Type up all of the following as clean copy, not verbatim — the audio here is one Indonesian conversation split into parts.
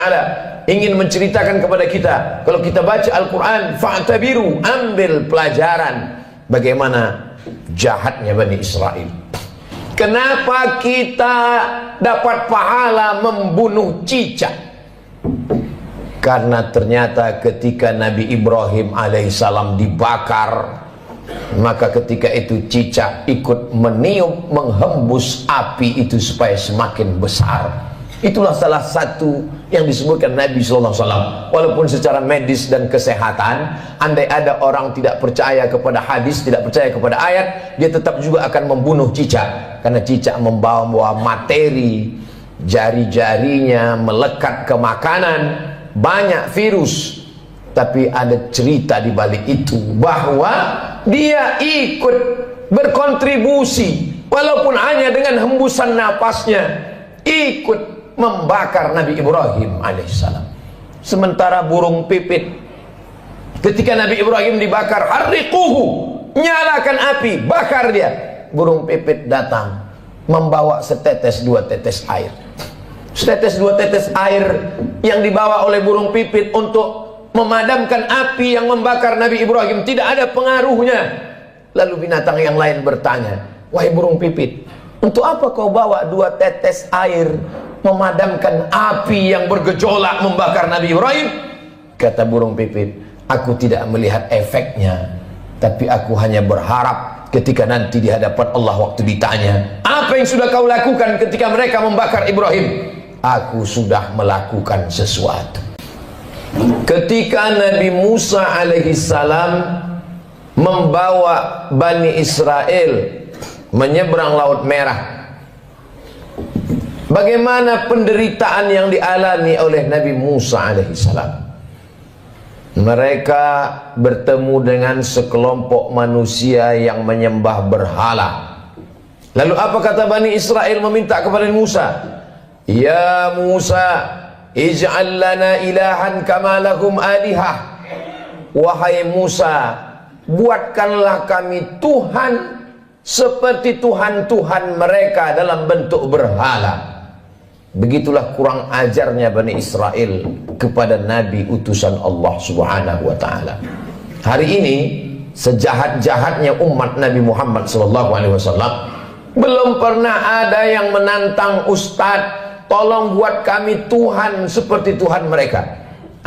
Ta'ala ingin menceritakan kepada kita, kalau kita baca Al-Quran, fa'tabiru, ambil pelajaran bagaimana jahatnya Bani Israel. Kenapa kita dapat pahala membunuh cicak? Karena ternyata ketika Nabi Ibrahim alaihissalam dibakar, maka ketika itu cicak ikut meniup, menghembus api itu supaya semakin besar. Itulah salah satu yang disebutkan Nabi SAW. Walaupun secara medis dan kesehatan, andai ada orang tidak percaya kepada hadis, tidak percaya kepada ayat, dia tetap juga akan membunuh cicak. Karena cicak membawa materi, jari-jarinya melekat ke makanan, banyak virus. Tapi ada cerita di balik itu, bahwa dia ikut berkontribusi, walaupun hanya dengan hembusan napasnya, ikut membakar Nabi Ibrahim alaihissalam. Sementara burung pipit, ketika Nabi Ibrahim dibakar, harriquhu, nyalakan api, bakar dia. Burung pipit datang membawa setetes dua tetes air. Setetes dua tetes air yang dibawa oleh burung pipit untuk memadamkan api yang membakar Nabi Ibrahim tidak ada pengaruhnya. Lalu binatang yang lain bertanya, wahai burung pipit, untuk apa kau bawa dua tetes air memadamkan api yang bergejolak membakar Nabi Ibrahim? Kata burung pipit, aku tidak melihat efeknya, tapi aku hanya berharap ketika nanti di hadapan Allah waktu ditanya, apa yang sudah kau lakukan ketika mereka membakar Ibrahim? Aku sudah melakukan sesuatu. Ketika Nabi Musa alaihissalam membawa Bani Israel menyeberang Laut Merah, bagaimana penderitaan yang dialami oleh Nabi Musa alaihissalam? Mereka bertemu dengan sekelompok manusia yang menyembah berhala. Lalu apa kata Bani Israel meminta kepada Musa? Ya Musa, ij'al lana ilahan kama lahum alihah. Wahai Musa, buatkanlah kami Tuhan seperti Tuhan-Tuhan mereka dalam bentuk berhala. Begitulah kurang ajarnya Bani Israel kepada Nabi utusan Allah Subhanahu wa ta'ala. Hari ini sejahat-jahatnya umat Nabi Muhammad SAW, belum pernah ada yang menantang ustadz, tolong buat kami Tuhan seperti Tuhan mereka.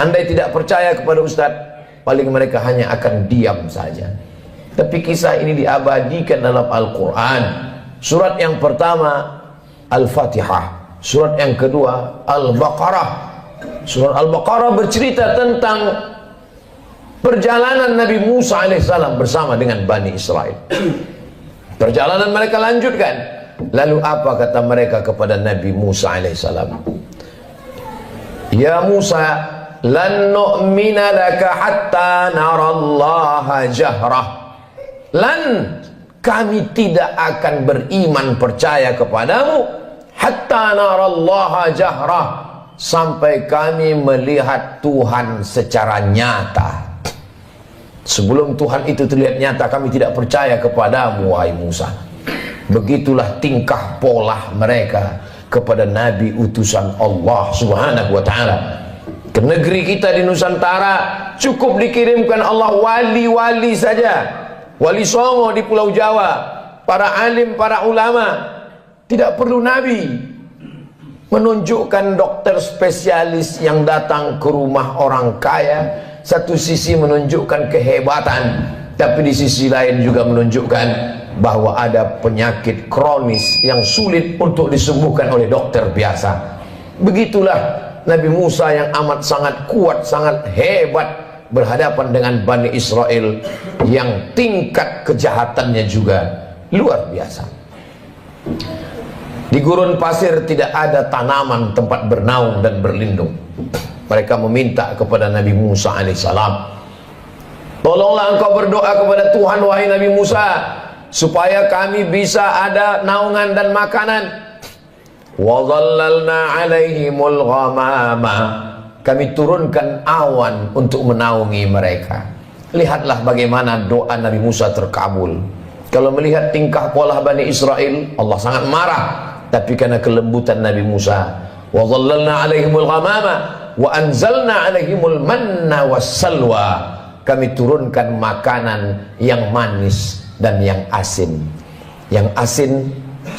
Andai tidak percaya kepada ustadz, paling mereka hanya akan diam saja. Tapi kisah ini diabadikan dalam Al-Quran. Surat yang pertama Al-Fatihah, surat yang kedua Al-Baqarah. Surat Al-Baqarah bercerita tentang perjalanan Nabi Musa alaihissalam bersama dengan Bani Israel. Perjalanan mereka lanjutkan. Lalu apa kata mereka kepada Nabi Musa alaihissalam? Ya Musa, lan nu'mina laka hatta narallaha jahrah. Lan, kami tidak akan beriman percaya kepadamu hatta narallaha jahrah, sampai kami melihat Tuhan secara nyata. Sebelum Tuhan itu terlihat nyata, kami tidak percaya kepadamu wahai Musa. Begitulah tingkah pola mereka kepada Nabi utusan Allah Subhanahu wa ta'ala. Ke negeri kita di Nusantara cukup dikirimkan Allah wali-wali saja. Wali Songo di Pulau Jawa, para alim, para ulama. Tidak perlu Nabi. Menunjukkan dokter spesialis yang datang ke rumah orang kaya, satu sisi menunjukkan kehebatan, tapi di sisi lain juga menunjukkan bahwa ada penyakit kronis yang sulit untuk disembuhkan oleh dokter biasa. Begitulah Nabi Musa yang amat sangat kuat, sangat hebat berhadapan dengan Bani Israel yang tingkat kejahatannya juga luar biasa. Di gurun pasir tidak ada tanaman tempat bernaung dan berlindung. Mereka meminta kepada Nabi Musa alaihissalam, tolonglah engkau berdoa kepada Tuhan wahai Nabi Musa, supaya kami bisa ada naungan dan makanan. Wa dhallalna alaihimul ghamama, kami turunkan awan untuk menaungi mereka. Lihatlah bagaimana doa Nabi Musa terkabul. Kalau melihat tingkah pola Bani Israel, Allah sangat marah. Tapi karena kelembutan Nabi Musa, wa dhallalna alaihimul ghamama, wa anzalna alaihimul manna wassalwa. Kami turunkan makanan yang manis dan yang asin. Yang asin,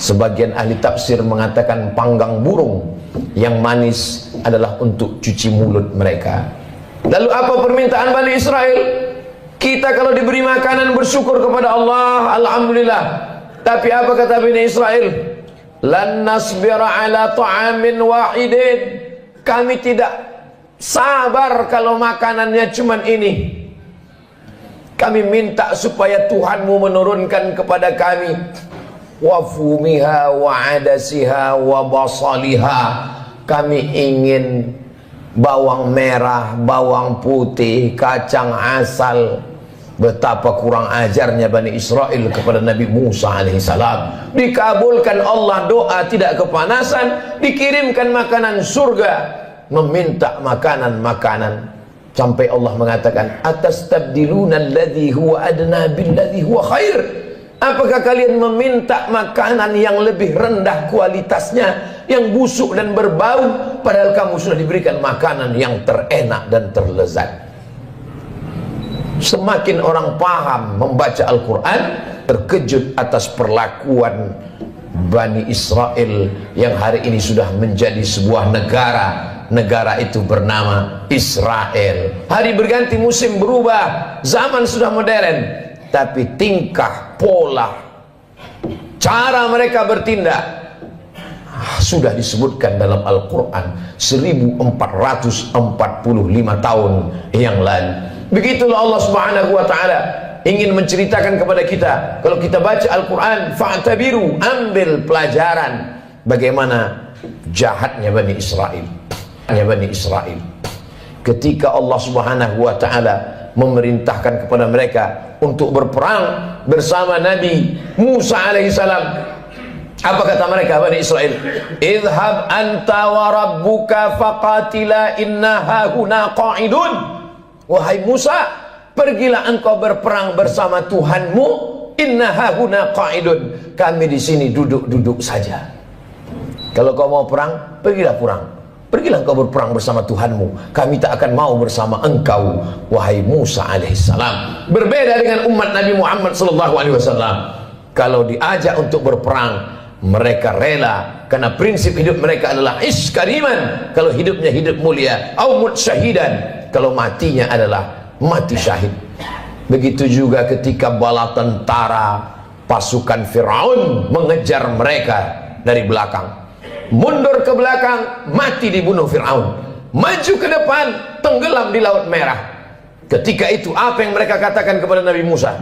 sebagian ahli tafsir mengatakan panggang burung. Yang manis adalah untuk cuci mulut mereka. Lalu apa permintaan Bani Israel? Kita kalau diberi makanan bersyukur kepada Allah, alhamdulillah. Tapi apa kata Bani Israel? Lan nasbira ala ta'amin wahidin. Kami tidak sabar kalau makanannya cuman ini. Kami minta supaya Tuhanmu menurunkan kepada kami wa fumiha wa adasiha wa basaliha. Kami ingin bawang merah, bawang putih, kacang asal. Betapa kurang ajarnya Bani Israel kepada Nabi Musa alaihissalam. Dikabulkan Allah doa tidak kepanasan, dikirimkan makanan surga, meminta makanan-makanan. Sampai Allah mengatakan, atastabdiluna alladhi huwa adna billadhi huwa khair. Apakah kalian meminta makanan yang lebih rendah kualitasnya, yang busuk dan berbau, padahal kamu sudah diberikan makanan yang terenak dan terlezat? Semakin orang paham membaca Al-Quran, terkejut atas perlakuan Bani Israel yang hari ini sudah menjadi sebuah negara. Negara itu bernama Israel. Hari berganti, musim berubah, zaman sudah modern, tapi tingkah, pola, cara mereka bertindak sudah disebutkan dalam Al-Quran 1445 tahun yang lalu. Begitulah Allah Subhanahu wa ta'ala ingin menceritakan kepada kita. Kalau kita baca Al-Quran, fa'tabiru, ambil pelajaran bagaimana jahatnya Bani Israel. Bani Israel ketika Allah Subhanahu wa ta'ala memerintahkan kepada mereka untuk berperang bersama Nabi Musa alaihissalam. Apa kata mereka Bani Israel? Idhab anta wa rabbuka faqatila inna hahuna qa'idun. Wahai Musa, pergilah engkau berperang bersama Tuhanmu. Inna hahuna qa'idun. Kami di sini duduk-duduk saja. Kalau kau mau perang, pergilah perang. Pergilah engkau berperang bersama Tuhanmu. Kami tak akan mau bersama engkau, wahai Musa alaihissalam. Berbeda dengan umat Nabi Muhammad sallallahu alaihi wasallam. Kalau diajak untuk berperang, mereka rela, karena prinsip hidup mereka adalah iskariman. Kalau hidupnya hidup mulia, au mut syahidan. Kalau matinya adalah mati syahid. Begitu juga ketika bala tentara pasukan Firaun mengejar mereka dari belakang. Mundur ke belakang, mati dibunuh Fir'aun. Maju ke depan, tenggelam di Laut Merah. Ketika itu apa yang mereka katakan kepada Nabi Musa?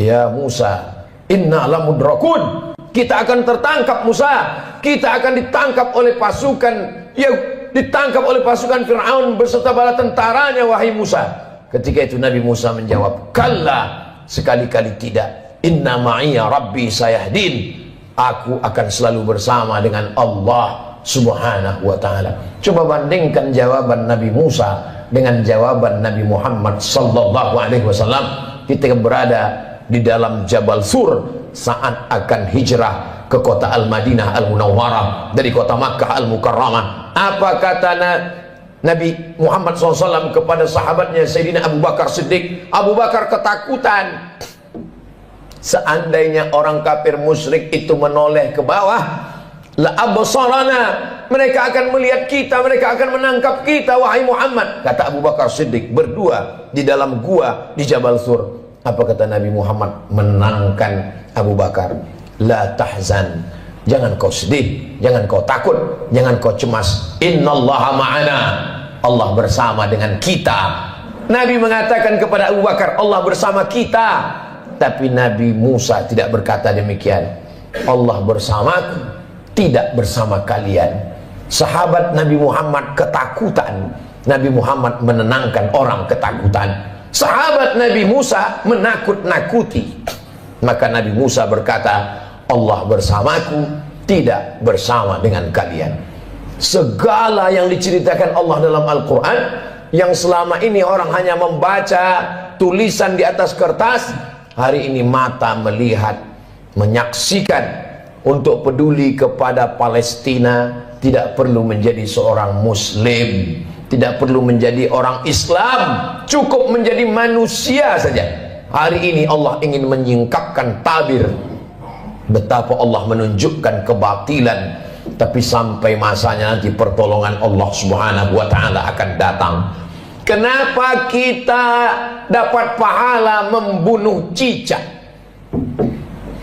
Ya Musa, inna lamudrakun. Kita akan tertangkap Musa. Kita akan ditangkap oleh pasukan, ya ditangkap oleh pasukan Fir'aun beserta bala tentaranya, wahai Musa. Ketika itu Nabi Musa menjawab, kalla, sekali-kali tidak. Inna ma'iyya rabbi sayahdin. Aku akan selalu bersama dengan Allah Subhanahu wa ta'ala. Coba bandingkan jawaban Nabi Musa dengan jawaban Nabi Muhammad sallallahu alaihi wasallam ketika berada di dalam Jabal Sur saat akan hijrah ke kota Al-Madinah Al-Munawwarah dari kota Makkah Al-Mukarramah. Apa kata Nabi Muhammad SAW kepada sahabatnya Sayyidina Abu Bakar Siddiq? Abu Bakar ketakutan. Seandainya orang kafir musyrik itu menoleh ke bawah, la absarana, mereka akan melihat kita, mereka akan menangkap kita, wahai Muhammad. Kata Abu Bakar Siddiq berdua di dalam gua di Jabal Sur. Apa kata Nabi Muhammad menangkan Abu Bakar? La tahzan, jangan kau sedih, jangan kau takut, jangan kau cemas. Innallaha ma'ana, Allah bersama dengan kita. Nabi mengatakan kepada Abu Bakar, Allah bersama kita. Tapi Nabi Musa tidak berkata demikian. Allah bersamaku, tidak bersama kalian. Sahabat Nabi Muhammad ketakutan, Nabi Muhammad menenangkan orang ketakutan. Sahabat Nabi Musa menakut-nakuti. Maka Nabi Musa berkata, Allah bersamaku, tidak bersama dengan kalian. Segala yang diceritakan Allah dalam Al-Quran, yang selama ini orang hanya membaca tulisan di atas kertas, hari ini mata melihat, menyaksikan. Untuk peduli kepada Palestina, tidak perlu menjadi seorang muslim, tidak perlu menjadi orang Islam, cukup menjadi manusia saja. Hari ini Allah ingin menyingkapkan tabir betapa Allah menunjukkan kebatilan, tapi sampai masanya nanti pertolongan Allah Subhanahu wa taala akan datang. Kenapa kita dapat pahala membunuh cicak?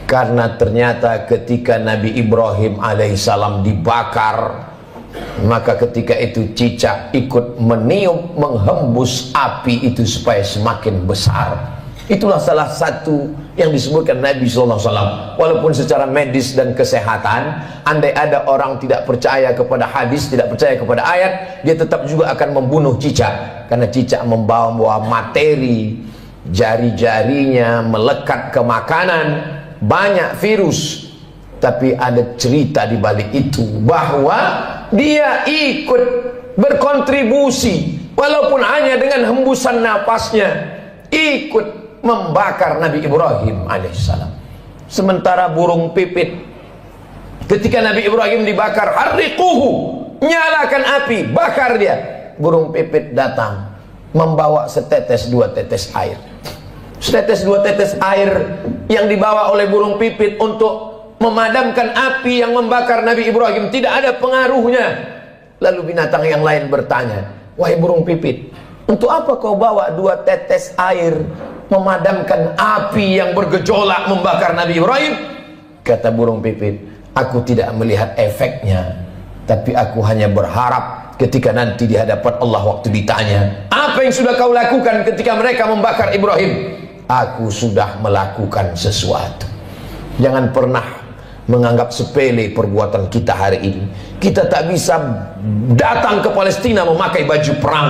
Karena ternyata ketika Nabi Ibrahim alaihissalam dibakar, maka ketika itu cicak ikut meniup, menghembus api itu supaya semakin besar. Itulah salah satu yang disebutkan Nabi SAW. Walaupun secara medis dan kesehatan, andai ada orang tidak percaya kepada hadis, tidak percaya kepada ayat, dia tetap juga akan membunuh cicak. Karena cicak membawa materi, jari-jarinya melekat ke makanan, banyak virus. Tapi ada cerita di balik itu, bahwa dia ikut berkontribusi, walaupun hanya dengan hembusan napasnya, ikut membakar Nabi Ibrahim alaihissalam. Sementara burung pipit, ketika Nabi Ibrahim dibakar, harriquhu, nyalakan api, bakar dia. Burung pipit datang membawa setetes dua tetes air. Setetes dua tetes air yang dibawa oleh burung pipit untuk memadamkan api yang membakar Nabi Ibrahim tidak ada pengaruhnya. Lalu binatang yang lain bertanya, wahai burung pipit, untuk apa kau bawa dua tetes air memadamkan api yang bergejolak membakar Nabi Ibrahim? Kata burung pipit, aku tidak melihat efeknya, tapi aku hanya berharap ketika nanti di hadapan Allah waktu ditanya, apa yang sudah kau lakukan ketika mereka membakar Ibrahim? Aku sudah melakukan sesuatu. Jangan pernah menganggap sepele perbuatan kita hari ini. Kita tak bisa datang ke Palestina memakai baju perang,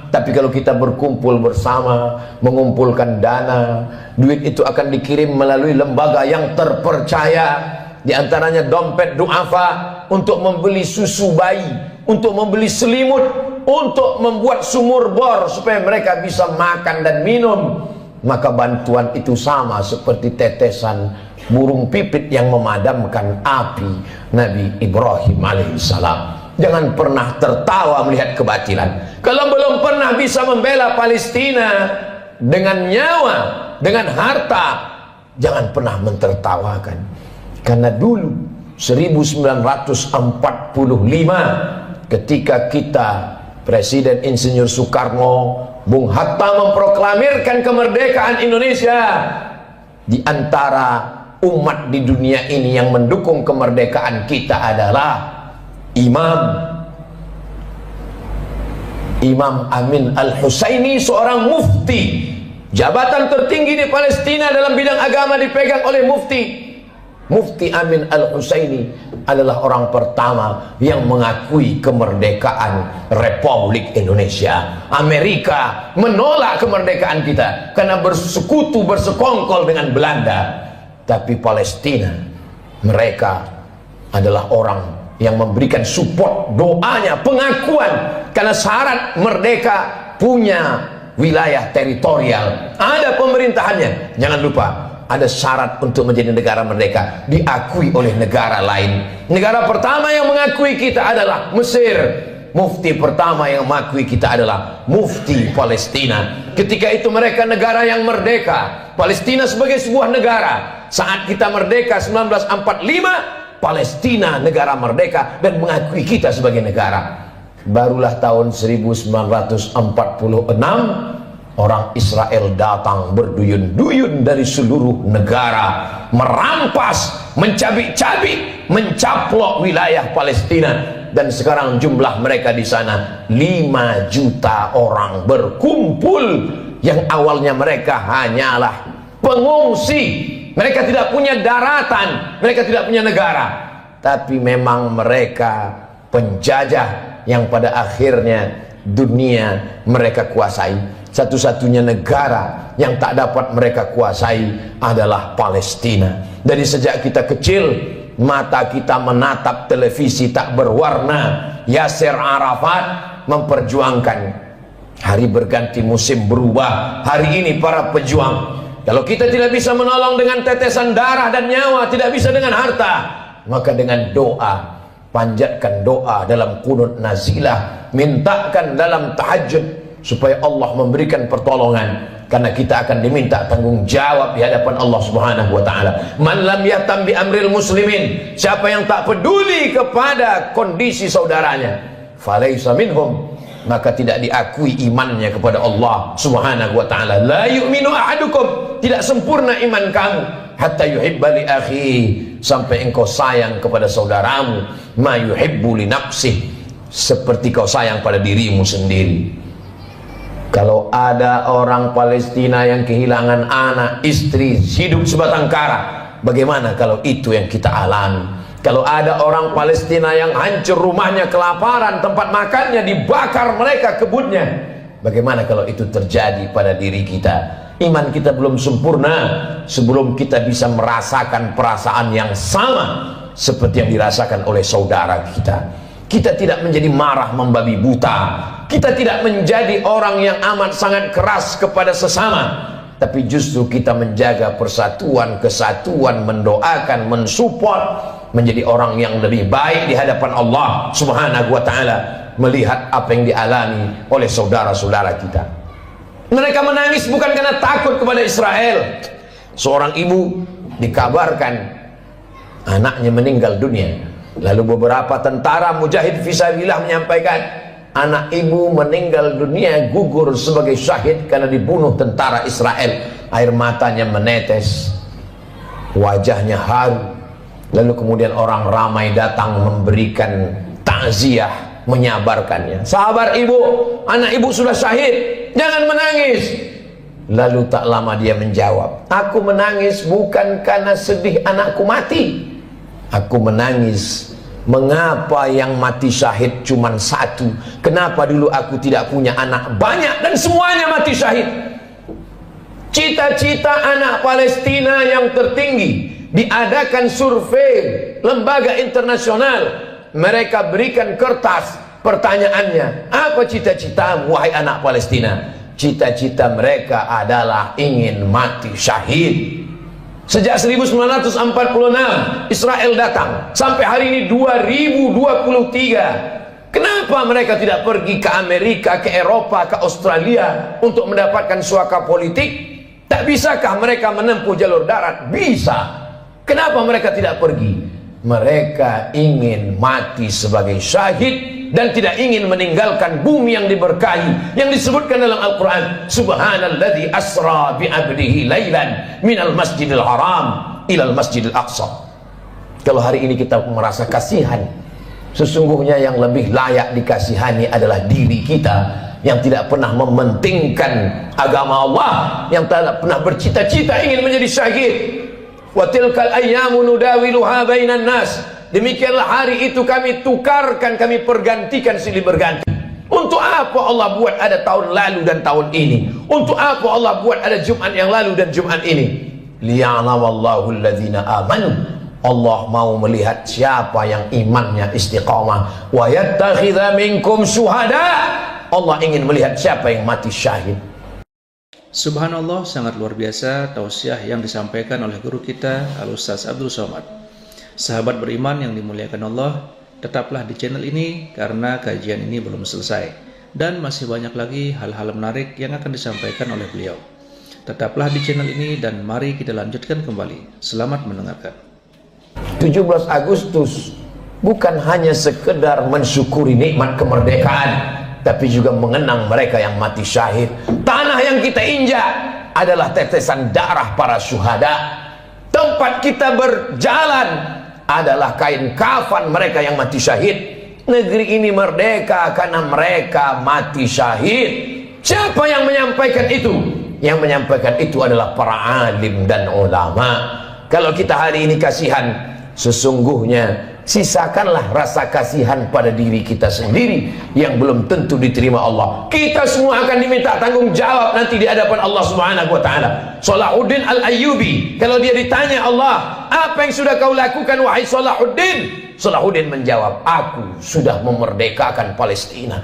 tapi kalau kita berkumpul bersama, mengumpulkan dana, duit itu akan dikirim melalui lembaga yang terpercaya, di antaranya dompet duafa, untuk membeli susu bayi, untuk membeli selimut, untuk membuat sumur bor supaya mereka bisa makan dan minum. Maka bantuan itu sama seperti tetesan burung pipit yang memadamkan api Nabi Ibrahim alaihissalam. Jangan pernah tertawa melihat kebatilan. Kalau belum pernah bisa membela Palestina dengan nyawa, dengan harta, jangan pernah mentertawakan. Karena dulu 1945 ketika kita Presiden Insinyur Soekarno, Bung Hatta memproklamirkan kemerdekaan Indonesia, di antara umat di dunia ini yang mendukung kemerdekaan kita adalah Imam Amin Al-Husaini, seorang mufti. Jabatan tertinggi di Palestina dalam bidang agama dipegang oleh mufti. Mufti Amin Al-Husaini adalah orang pertama yang mengakui kemerdekaan Republik Indonesia. Amerika menolak kemerdekaan kita karena bersekutu, bersekongkol dengan Belanda. Tapi Palestina, mereka adalah orang yang memberikan support, doanya, pengakuan. Karena syarat merdeka punya wilayah teritorial, ada pemerintahannya. Jangan lupa, ada syarat untuk menjadi negara merdeka, diakui oleh negara lain. Negara pertama yang mengakui kita adalah Mesir. Mufti pertama yang mengakui kita adalah Mufti Palestina. Ketika itu mereka negara yang merdeka, Palestina sebagai sebuah negara. Saat kita merdeka 1945, Palestina negara merdeka dan mengakui kita sebagai negara. Barulah tahun 1946 orang Israel datang berduyun-duyun dari seluruh negara, merampas, mencabik-cabik, mencaplok wilayah Palestina. Dan sekarang jumlah mereka di sana 5 juta orang berkumpul. Yang awalnya mereka hanyalah pengungsi, mereka tidak punya daratan, mereka tidak punya negara, tapi memang mereka penjajah yang pada akhirnya dunia mereka kuasai. Satu-satunya negara yang tak dapat mereka kuasai adalah Palestina. Dari sejak kita kecil, mata kita menatap televisi tak berwarna. Yasser Arafat memperjuangkan hari berganti musim berubah. Hari ini para pejuang, kalau kita tidak bisa menolong dengan tetesan darah dan nyawa, tidak bisa dengan harta, maka dengan doa panjatkan doa dalam qunut nazilah, mintakan dalam tahajud supaya Allah memberikan pertolongan, karena kita akan diminta tanggung jawab di hadapan Allah Subhanahu wa taala. Man lam yahtam bi amril muslimin, siapa yang tak peduli kepada kondisi saudaranya, falaisa minhum, maka tidak diakui imannya kepada Allah Subhanahu wa taala. La yu'minu ahadukum, tidak sempurna iman kamu, hatta yuhibba li akhi, sampai engkau sayang kepada saudaramu, ma yuhibbu li nafsih, seperti kau sayang pada dirimu sendiri. Kalau ada orang Palestina yang kehilangan anak, istri, hidup sebatang kara, bagaimana kalau itu yang kita alami? Kalau ada orang Palestina yang hancur rumahnya, kelaparan, tempat makannya dibakar mereka kebunnya, bagaimana kalau itu terjadi pada diri kita? Iman kita belum sempurna sebelum kita bisa merasakan perasaan yang sama seperti yang dirasakan oleh saudara kita. Kita tidak menjadi marah membabi buta, kita tidak menjadi orang yang amat sangat keras kepada sesama, tapi justru kita menjaga persatuan, kesatuan, mendoakan, mensupport, menjadi orang yang lebih baik di hadapan Allah Subhanahu wa taala, melihat apa yang dialami oleh saudara-saudara kita. Mereka menangis bukan karena takut kepada Israel. Seorang ibu dikabarkan anaknya meninggal dunia. Lalu beberapa tentara mujahid fisabilillah menyampaikan, anak ibu meninggal dunia, gugur sebagai syahid karena dibunuh tentara Israel. Air matanya menetes, wajahnya haru. Lalu kemudian orang ramai datang memberikan takziah, menyabarkannya. Sabar ibu, anak ibu sudah syahid, jangan menangis. Lalu tak lama dia menjawab, aku menangis bukan karena sedih anakku mati, aku menangis, mengapa yang mati syahid cuma satu? Kenapa dulu aku tidak punya anak banyak dan semuanya mati syahid? Cita-cita anak Palestina yang tertinggi, diadakan survei lembaga internasional, mereka berikan kertas, pertanyaannya, apa cita-citamu wahai anak Palestina? Cita-cita mereka adalah ingin mati syahid. Sejak 1946 Israel datang sampai hari ini 2023. Kenapa mereka tidak pergi ke Amerika, ke Eropa, ke Australia untuk mendapatkan suaka politik? Tak bisakah mereka menempuh jalur darat? Bisa. Kenapa mereka tidak pergi? Mereka ingin mati sebagai syahid dan tidak ingin meninggalkan bumi yang diberkahi, yang disebutkan dalam Al-Quran, subhanalladzi asra bi'abdihi laylan minal masjidil haram ilal masjidil aqsa. Kalau hari ini kita merasa kasihan, sesungguhnya yang lebih layak dikasihani adalah diri kita yang tidak pernah mementingkan agama Allah, yang tidak pernah bercita-cita ingin menjadi syahid. Wa tilkal ayyamu nudawiluha bainan nas, demikianlah hari itu kami tukarkan, kami pergantikan silih berganti. Untuk apa Allah buat ada tahun lalu dan tahun ini? Untuk apa Allah buat ada Jumat yang lalu dan Jumat ini? Liya'lamallahu alladhina amanu, Allah mau melihat siapa yang imannya istiqamah. Wa yattakhidha minkum syuhada, Allah ingin melihat siapa yang mati syahid. Subhanallah, sangat luar biasa tausiah yang disampaikan oleh guru kita Al-Ustaz Abdul Somad. Sahabat beriman yang dimuliakan Allah, tetaplah di channel ini karena kajian ini belum selesai dan masih banyak lagi hal-hal menarik yang akan disampaikan oleh beliau. Tetaplah di channel ini dan mari kita lanjutkan kembali. Selamat mendengarkan. 17 Agustus bukan hanya sekedar mensyukuri nikmat kemerdekaan, tapi juga mengenang mereka yang mati syahid. Tanah yang kita injak adalah tetesan darah para syuhada. Tempat kita berjalan adalah kain kafan mereka yang mati syahid. Negeri ini merdeka karena mereka mati syahid. Siapa yang menyampaikan itu? Yang menyampaikan itu adalah para alim dan ulama. Kalau kita hari ini kasihan, sesungguhnya sisakanlah rasa kasihan pada diri kita sendiri yang belum tentu diterima Allah. Kita semua akan diminta tanggung jawab nanti di hadapan Allah Subhanahu wa taala. Salahuddin Al-Ayyubi, kalau dia ditanya Allah, apa yang sudah kau lakukan wahai Salahuddin? Salahuddin menjawab, aku sudah memerdekakan Palestina.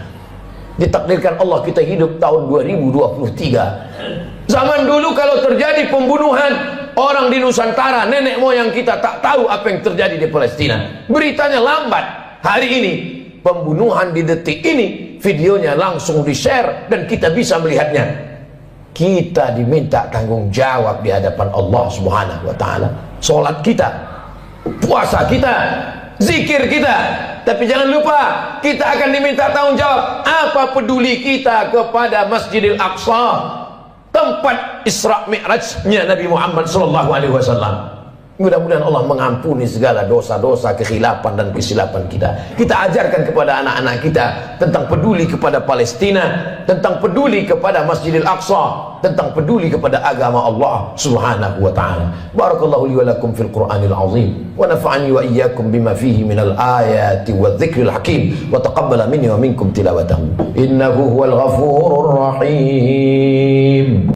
Ditakdirkan Allah kita hidup tahun 2023. Zaman dulu kalau terjadi pembunuhan orang di Nusantara, nenek moyang kita tak tahu apa yang terjadi di Palestina. Beritanya lambat. hari ini, pembunuhan di detik ini, videonya langsung di-share dan kita bisa melihatnya. Kita diminta tanggung jawab di hadapan Allah Subhanahu wa taala. Salat kita, puasa kita, zikir kita. Tapi jangan lupa, kita akan diminta tanggung jawab. Apa peduli kita kepada Masjidil Aqsa, tempat Isra Mi'rajnya Nabi Muhammad sallallahu alaihi wasallam. Mudah-mudahan Allah mengampuni segala dosa-dosa, kekhilafan dan kesilapan kita. Kita ajarkan kepada anak-anak kita tentang peduli kepada Palestina, tentang peduli kepada Masjidil Aqsa, tentang peduli kepada agama Allah Subhanahu wa taala. Barakallahu li wa lakum fil Qur'anil azim wa nafa'ani wa iyyakum bima fihi minal ayati wadh-dhikril hakim wa taqabbala minni wa minkum tilawatahu innahu huwal ghafurur rahim.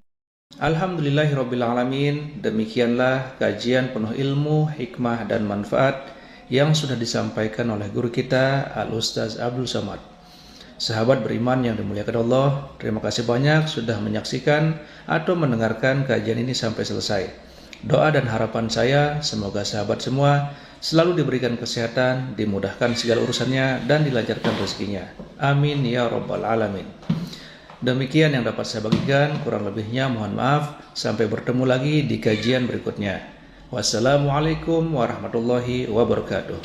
Alhamdulillahirrabbilalamin. Demikianlah kajian penuh ilmu, hikmah dan manfaat yang sudah disampaikan oleh guru kita Al-Ustaz Abdul Somad. Sahabat beriman yang dimuliakan Allah, terima kasih banyak sudah menyaksikan atau mendengarkan kajian ini sampai selesai. Doa dan harapan saya semoga sahabat semua selalu diberikan kesehatan, dimudahkan segala urusannya dan dilancarkan rezekinya. Amin ya rabbal alamin. Demikian yang dapat saya bagikan, kurang lebihnya mohon maaf. Sampai bertemu lagi di kajian berikutnya. Wassalamualaikum warahmatullahi wabarakatuh.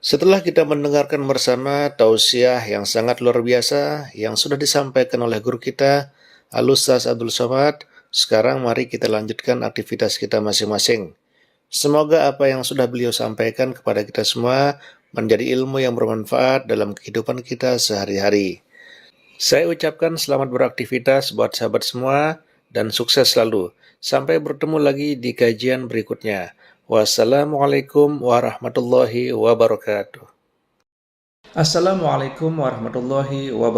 Setelah kita mendengarkan bersama tausiah yang sangat luar biasa yang sudah disampaikan oleh guru kita Al-Ustaz Abdul Somad, sekarang mari kita lanjutkan aktivitas kita masing-masing. Semoga apa yang sudah beliau sampaikan kepada kita semua menjadi ilmu yang bermanfaat dalam kehidupan kita sehari-hari. Saya ucapkan selamat beraktivitas buat sahabat semua dan sukses selalu. Sampai bertemu lagi di kajian berikutnya. Wassalamualaikum warahmatullahi wabarakatuh. Assalamualaikum warahmatullahi wabarakatuh.